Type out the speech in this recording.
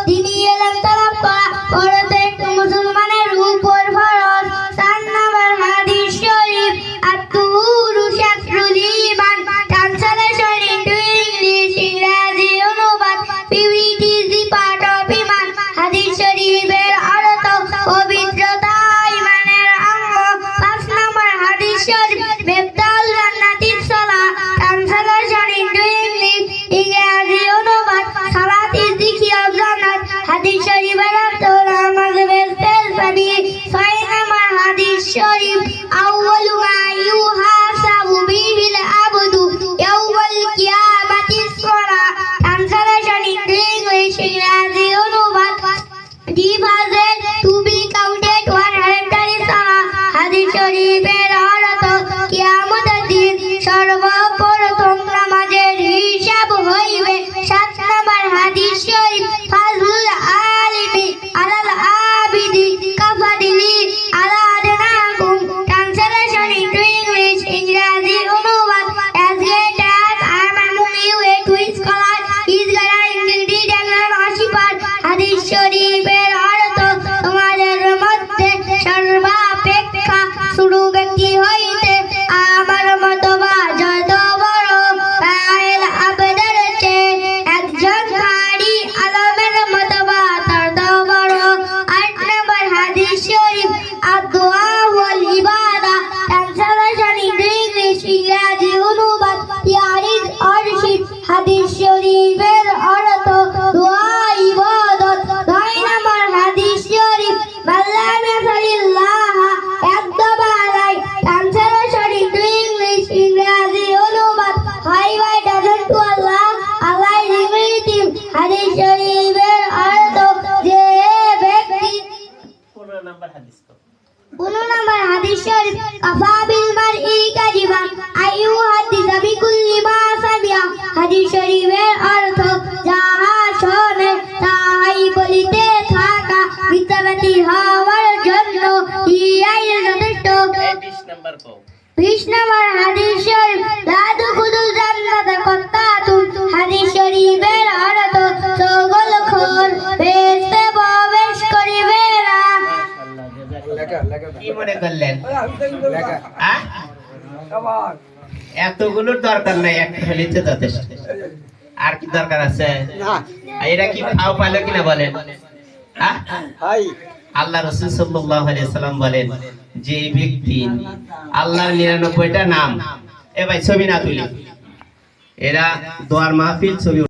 দিনী এলেম তলব করা প্রত্যেক মুসলমানের উপর ফরজ। 4 নম্বর হাদিস শরীফ আত-তুহুরু শাতরুল ঈমান, ট্রান্সলেশন ইনটু ইংলিশ ইংরেজি অনুবাদ purity is the part of ঈমান। হাদিস শরীফের অর্থ পবিত্রতা ঈমানের অঙ্গ। 5 নম্বর হাদিস শরীফ মিফতাহুল জান্নাতিস সালাহ, ট্রান্সলেশন ইনটু ইংলিশ ইংরেজি অনুবাদ সালাত ইজ দি কি অফ জান্নাত। হাদিস শরীফের অর্থ নামাজ বেহেশতের চাবি। 6 নম্বর হাদিস শরীফ আউয়ালু মা ইউহাসাবু বিহিল আবদু ইয়াউমাল কিয়ামাতিস সালাহ, ট্রান্সলেশন ইনটু ইংলিশ ইংরেজি অনুবাদ the person to be counted 100 salah. হাদিস শরীফের অর্থ কিয়ামতের দিন সর্বপ্রথম নামাজের হিসাব হইবে। 7 নম্বর হাদিস শরীফ ফাজলুল আলিমি আলাল আবিদি কাফাদিলি আলা আদনাকুম, ট্রান্সলেশন ইনটু ইংলিশ ইংরেজি অনুবাদ as great as I am among you a true scholar is greater in degree than an worshipper. হাদিস শরীফের অর্থ তোমাদের মধ্যে সর্বাপেক্ষা ছোট ব্যক্তি হইতে আমার মতবা যত বড় ফাইল আবদের চেয়ে একজন খাড়ি আলমের মতবা তত বড়। 8 নম্বর হাদিস শরীফ আদ-দুআ ওয়াল ইবাদা, ট্রান্সলেশন ইনটু ইংলিশ ইংরেজি অনুবাদ ইয়ারিজ অরশিদ। হাদিস শরীফের অর্থ দোয়া ইবাদত। 9 নম্বর হাদিস শরীফ মাল্লাম ইয়াসালিল্লাহ ইয়াকদাবা আলাই, ট্রান্সলেশন ইনটু ইংলিশ ইংরেজি অনুবাদ highway doesn't to Allah Allah is with him. হাদিস শরীফের অর্থ যে ব্যক্তি 15 নম্বর হাদিস। 15 নম্বর হাদিস শরীফ কাফা বিল মারই কাযিবান আইয়ুহাদিসা বিকুল্লি মা সামিয়া। হাদিস শরীফের অর্থ যাহা শোনে তাই বলিতে থাকা মিথ্যাবাদী হওয়ার জন্য ইহাই যথেষ্ট। 20 নম্বর কও। 20 নম্বর হাদিস শরীফ লা দুখুলুল জান্নাতা কাত্তাতুন। হাদিস শরীফের অর্থ সকলখোর বেহেশতে প্রবেশ করিবে না। মাশাআল্লাহ, জাযাকাল্লাহ। কি মনে করলেন? এতগুলোর দরকার নাই, একটা হলিতে যথেষ্ট। আর কি দরকার আছে? এরা কি খাও পাইলো কিনা বলেন? আল্লাহ রাসূল সাল্লাল্লাহু আলাইহি সাল্লাম বলেন যে ব্যক্তি আল্লাহর 99টা নাম, এ ভাই ছবি না তুলি, এরা দোয়ার মাহফিল ছবি